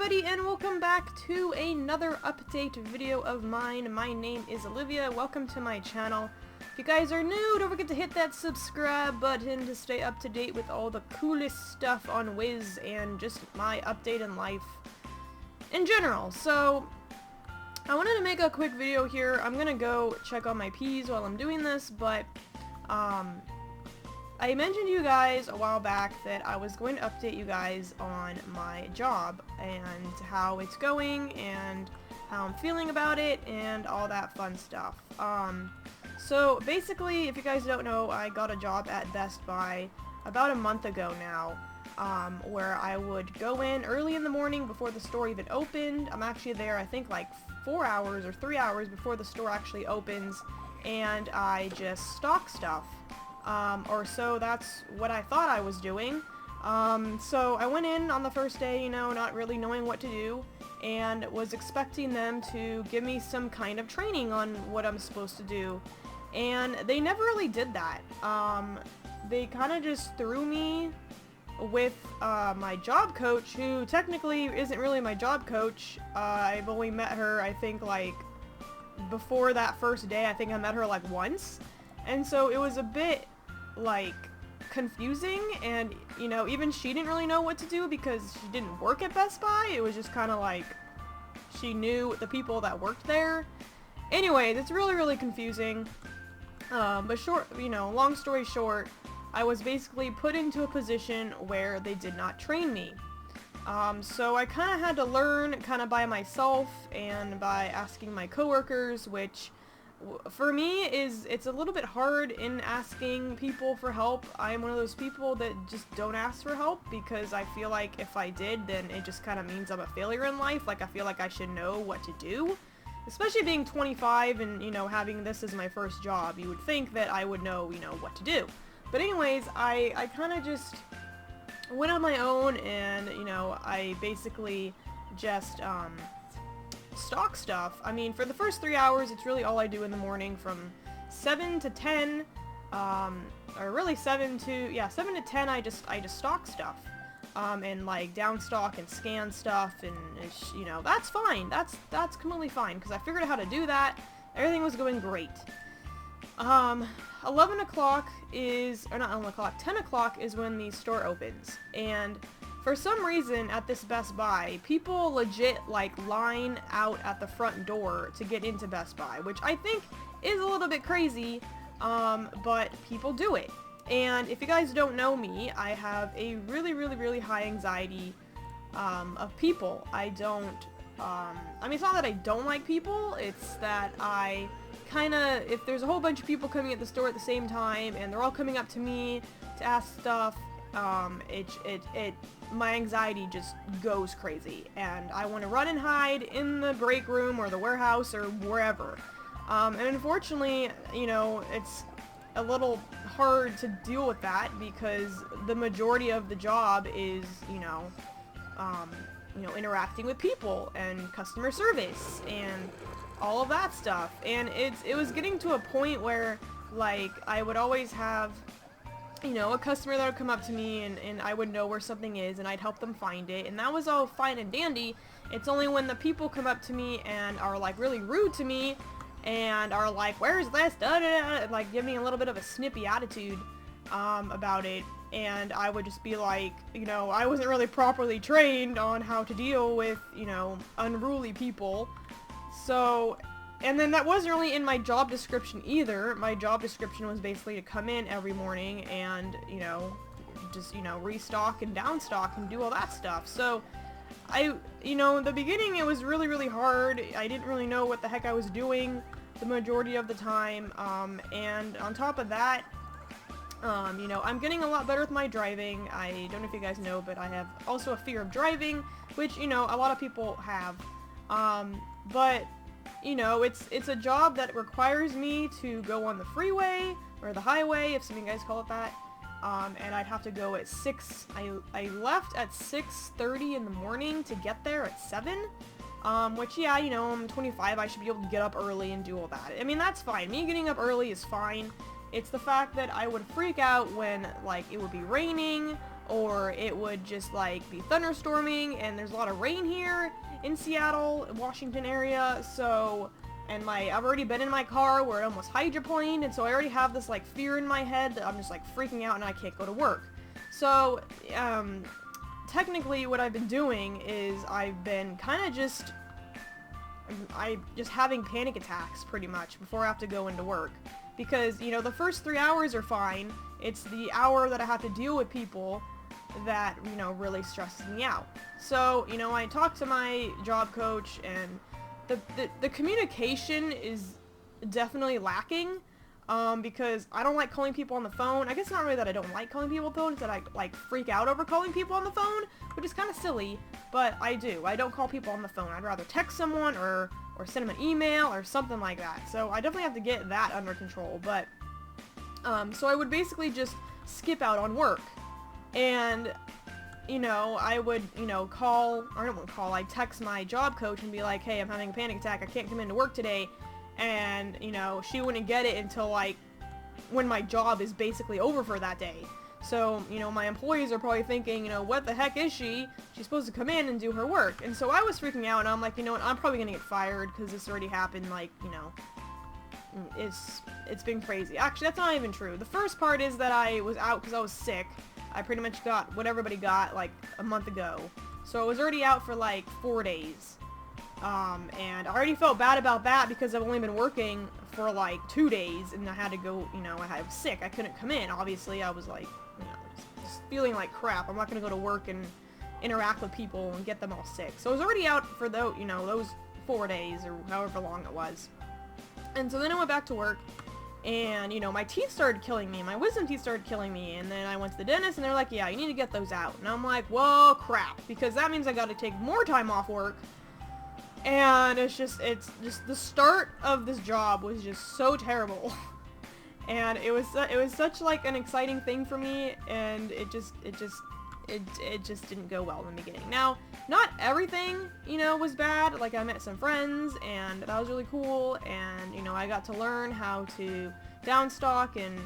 everybody, and welcome back to another update video of mine. My name is Olivia. Welcome to my channel. If you guys are new, don't forget to hit that subscribe button to stay up to date with all the coolest stuff on Wiz and just my update in life in general. So, I wanted to make a quick video here. I'm gonna go check on my peas while I'm doing this, but, I mentioned to you guys a while back that I was going to update you guys on my job and how it's going and how I'm feeling about it and all that fun stuff. So basically, if you guys don't know, I got a job at Best Buy about a month ago now, where I would go in early in the morning before the store even opened. I'm actually there, I think, like 4 hours or 3 hours before the store actually opens, and I just stock stuff. Or so that's what I thought I was doing. So I went in on the first day, you know, not really knowing what to do, and was expecting them to give me some kind of training on what I'm supposed to do. And they never really did that. They kind of just threw me with my job coach, who technically isn't really my job coach. I've only met her, I think, like, before that first day. I think I met her, like, once. And so it was a bit, like, confusing, and, you know, even she didn't really know what to do because she didn't work at Best Buy. It was just kind of like she knew the people that worked there. Anyway, it's really confusing. But long story short, I was basically put into a position where they did not train me. So I kind of had to learn kind of by myself and by asking my coworkers, which for me it's a little bit hard in asking people for help. I'm one of those people that just don't ask for help because I feel like if I did, then it just kind of means I'm a failure in life. Like, I feel like I should know what to do, especially being 25 and, you know, having this as my first job. You would think that I would know, you know, what to do. But anyways, I kind of just went on my own, and, you know, I basically just stock stuff. I mean, for the first 3 hours, it's really all I do in the morning from 7 to 10, or really 7 to 10, I just stock stuff, and, like, down stock and scan stuff, and it's, you know, that's fine. That's completely fine, because I figured out how to do that. Everything was going great. 11 o'clock is, or not 11 o'clock, 10 o'clock is when the store opens, and for some reason at this Best Buy, people legit, like, line out at the front door to get into Best Buy, which I think is a little bit crazy, but people do it. And if you guys don't know me, I have a really high anxiety of people. I mean, it's not that I don't like people, it's that I kinda, if there's a whole bunch of people coming at the store at the same time, and they're all coming up to me to ask stuff, my anxiety just goes crazy, and I want to run and hide in the break room or the warehouse or wherever. And unfortunately, you know, it's a little hard to deal with that because the majority of the job is, you know, interacting with people and customer service and all of that stuff. And it was getting to a point where, like, I would always have, you know, a customer that would come up to me, and I would know where something is, and I'd help them find it, and that was all fine and dandy. It's only when the people come up to me and are, like, really rude to me, and are like, where's this, and, like, give me a little bit of a snippy attitude, about it, and I would just be like, you know, I wasn't really properly trained on how to deal with, you know, unruly people. So, and then that wasn't really in my job description either. My job description was basically to come in every morning and, you know, just, you know, restock and downstock and do all that stuff. So, you know, in the beginning it was really hard. I didn't really know what the heck I was doing the majority of the time. And on top of that, you know, I'm getting a lot better with my driving. I don't know if you guys know, but I have also a fear of driving, which, you know, a lot of people have. But, you know, it's a job that requires me to go on the freeway, or the highway, if some of you guys call it that, and I'd have to go at 6, I left at 6:30 in the morning to get there at 7, which, yeah, you know, I'm 25, I should be able to get up early and do all that. I mean, that's fine. Me getting up early is fine. It's the fact that I would freak out when, like, it would be raining, or it would just like be thunderstorming, and there's a lot of rain here in Seattle, Washington area, so, and I've already been in my car where it almost hydroplaned, and so I already have this like fear in my head that I'm just like freaking out and I can't go to work. So, technically what I've been doing is I've been kind of just having panic attacks pretty much before I have to go into work. Because, you know, the first 3 hours are fine. It's the hour that I have to deal with people that, you know, really stresses me out. So, you know, I talked to my job coach, and the communication is definitely lacking, because I don't like calling people on the phone. I guess not really that I don't like calling people on the phone, it's that I, like, freak out over calling people on the phone, which is kind of silly, but I do. I don't call people on the phone. I'd rather text someone or send them an email or something like that. So I definitely have to get that under control, but, so I would basically just skip out on work. And, you know, I would, you know, I'd text my job coach and be like, hey, I'm having a panic attack, I can't come into work today, and, you know, she wouldn't get it until, like, when my job is basically over for that day. So, you know, my employees are probably thinking, you know, what the heck is she? She's supposed to come in and do her work. And so I was freaking out, and I'm like, you know what, I'm probably gonna get fired, because this already happened, like, you know, it's been crazy. Actually, that's not even true. The first part is that I was out because I was sick. I pretty much got what everybody got, like, a month ago. So I was already out for, like, 4 days. And I already felt bad about that because I've only been working for, like, 2 days, and I had to go, you know, I was sick. I couldn't come in. Obviously, I was, like, you know, just feeling like crap. I'm not gonna go to work and interact with people and get them all sick. So I was already out for those, you know, those 4 days, or however long it was. And so then I went back to work, and, you know, my teeth started killing me, my wisdom teeth started killing me, and then I went to the dentist, and they're like, yeah, you need to get those out. And I'm like, whoa, crap, because that means I gotta take more time off work, and it's just the start of this job was just so terrible. And it was such, like, an exciting thing for me, and it just didn't go well in the beginning. Now, not everything, you know, was bad. Like, I met some friends, and that was really cool, and, you know, I got to learn how to downstock and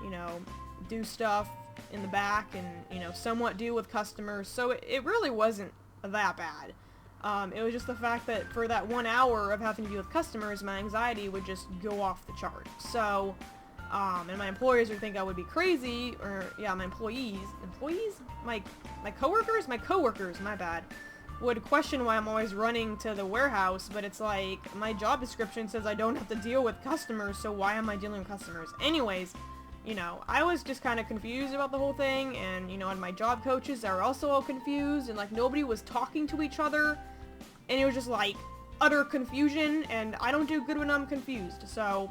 you know, do stuff in the back, and, you know, somewhat deal with customers, so it really wasn't that bad. It was just the fact that for that 1 hour of having to deal with customers, my anxiety would just go off the chart. So, and my employers would think I would be crazy, or, yeah, my employees, my coworkers, my bad, would question why I'm always running to the warehouse, but it's like, my job description says I don't have to deal with customers, so why am I dealing with customers? Anyways, you know, I was just kind of confused about the whole thing, and, you know, and my job coaches are also all confused, and, like, nobody was talking to each other, and it was just, like, utter confusion, and I don't do good when I'm confused, so,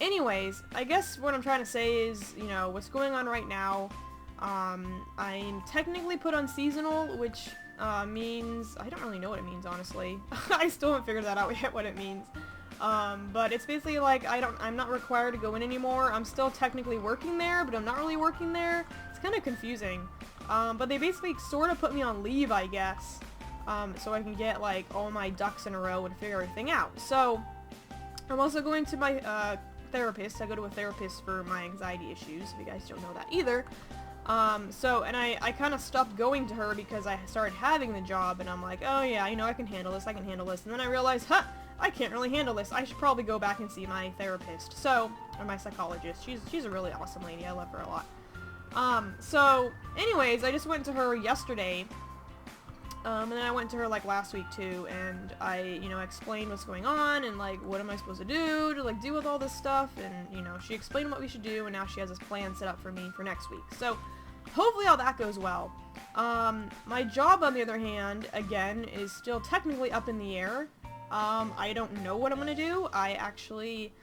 anyways, I guess what I'm trying to say is, you know, what's going on right now, I'm technically put on seasonal, which, means, I don't really know what it means, honestly. I still haven't figured that out yet, what it means. But it's basically like, I'm not required to go in anymore. I'm still technically working there, but I'm not really working there. It's kind of confusing. But they basically sort of put me on leave, I guess, so I can get, like, all my ducks in a row and figure everything out. So, I'm also going to my, therapist. I go to a therapist for my anxiety issues, if you guys don't know that either. And I kind of stopped going to her because I started having the job, and I'm like, oh yeah, you know, I can handle this, and then I realized, I can't really handle this, I should probably go back and see my therapist, or my psychologist. She's a really awesome lady, I love her a lot. So, anyways, I just went to her yesterday, and then I went to her, like, last week, too, and I, you know, explained what's going on, and, like, what am I supposed to do to, like, deal with all this stuff, and, you know, she explained what we should do, and now she has this plan set up for me for next week. So, hopefully all that goes well. My job, on the other hand, again, is still technically up in the air. I don't know what I'm gonna do. I actually,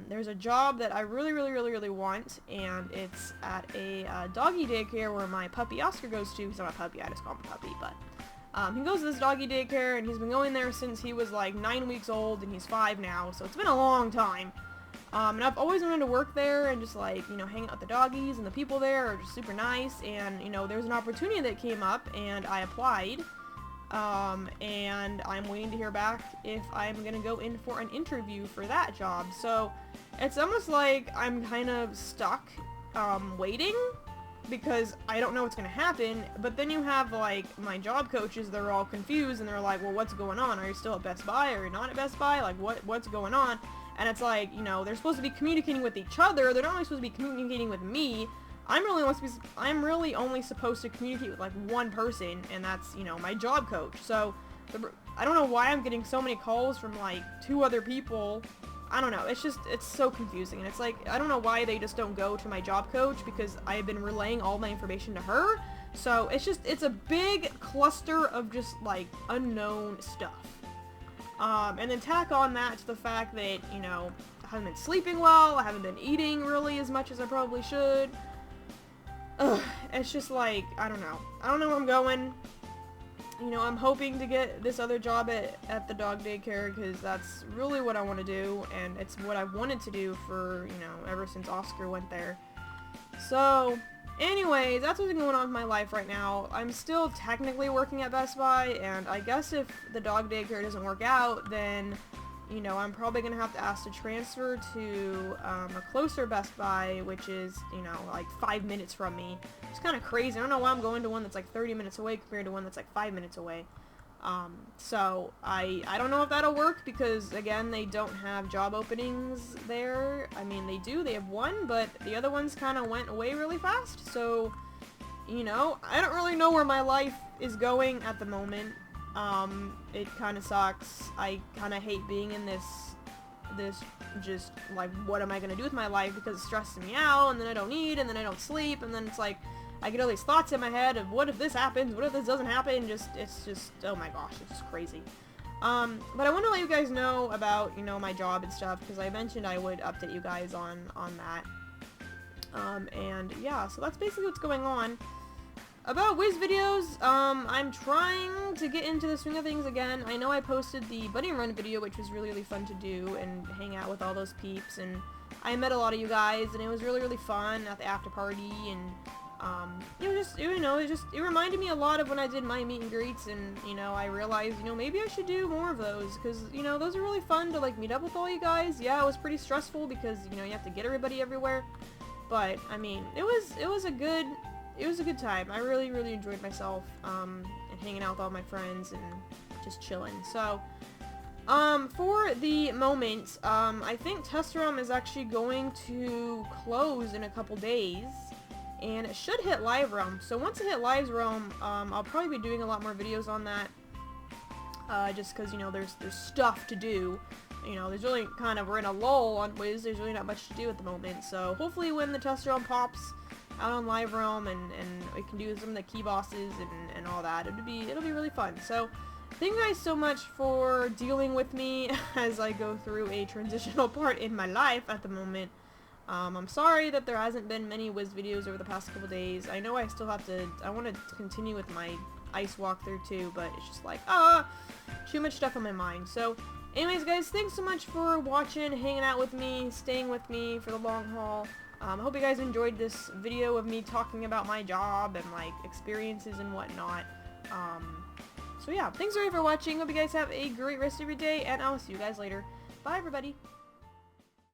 there's a job that I really want, and it's at a doggy daycare where my puppy Oscar goes to. He's not a puppy, I just call him a puppy, but he goes to this doggy daycare, and he's been going there since he was like 9 weeks old, and he's 5 now, so it's been a long time. And I've always wanted to work there and just, like, you know, hang out with the doggies, and the people there are just super nice, and, you know, there's an opportunity that came up, and I applied. And I'm waiting to hear back if I'm gonna go in for an interview for that job. So, it's almost like I'm kind of stuck, waiting, because I don't know what's gonna happen. But then you have like my job coaches, they're all confused and they're like, well, what's going on? Are you still at Best Buy? Are you not at Best Buy? Like what's going on? And it's like, you know, they're supposed to be communicating with each other. They're not only supposed to be communicating with me. I'm really only supposed to communicate with like one person, and that's, you know, my job coach. So I don't know why I'm getting so many calls from like 2 other people. I don't know, it's so confusing, and it's like, I don't know why they just don't go to my job coach, because I have been relaying all my information to her. So it's a big cluster of just like unknown stuff. And then tack on that to the fact that, you know, I haven't been sleeping well, I haven't been eating really as much as I probably should. Ugh, it's just like, I don't know where I'm going. You know, I'm hoping to get this other job at the dog daycare, because that's really what I want to do, and it's what I've wanted to do for, you know, ever since Oscar went there. So, anyways, that's what's going on with my life right now. I'm still technically working at Best Buy, and I guess if the dog daycare doesn't work out, then, you know, I'm probably going to have to ask to transfer to a closer Best Buy, which is, you know, like 5 minutes from me. It's kind of crazy. I don't know why I'm going to one that's like 30 minutes away compared to one that's like 5 minutes away. So I don't know if that'll work, because again, they don't have job openings there. I mean, they do, they have one, but the other ones kind of went away really fast. So, you know, I don't really know where my life is going at the moment. It kind of sucks. I kind of hate being in this just like, what am I gonna do with my life, because it's stressing me out, and then I don't eat, and then I don't sleep, and then it's like I get all these thoughts in my head of what if this happens, what if this doesn't happen. It's just, oh my gosh, it's just crazy. But I want to let you guys know about, you know, my job and stuff, because I mentioned I would update you guys on that. And yeah, so that's basically what's going on. About Wiz videos, I'm trying to get into the swing of things again. I know I posted the Bunny Run video, which was really, really fun to do, and hang out with all those peeps, and I met a lot of you guys, and it was really, really fun at the after party, and it was just, you know, it reminded me a lot of when I did my meet and greets, and, you know, I realized, you know, maybe I should do more of those, because, you know, those are really fun to, like, meet up with all you guys. Yeah, it was pretty stressful, because, you know, you have to get everybody everywhere, but, I mean, it was a good time. I really, really enjoyed myself, and hanging out with all my friends, and just chilling. So, for the moment, I think Test Realm is actually going to close in a couple days, and it should hit Live Realm. So once it hit Live Realm, I'll probably be doing a lot more videos on that, just because, you know, there's stuff to do. You know, there's really we're in a lull on Wiz, there's really not much to do at the moment. So hopefully when the Test Realm pops out on Live Realm, and we can do some of the key bosses and all that, it'll be really fun. So thank you guys so much for dealing with me as I go through a transitional part in my life at the moment. I'm sorry that there hasn't been many Wiz videos over the past couple days. I know I still have to, I want to continue with my ice walkthrough too, but it's just like, too much stuff on my mind. So anyways, guys, thanks so much for watching, hanging out with me, staying with me for the long haul. I hope you guys enjoyed this video of me talking about my job and, like, experiences and whatnot. So yeah, thanks for watching. Hope you guys have a great rest of your day, and I'll see you guys later. Bye, everybody.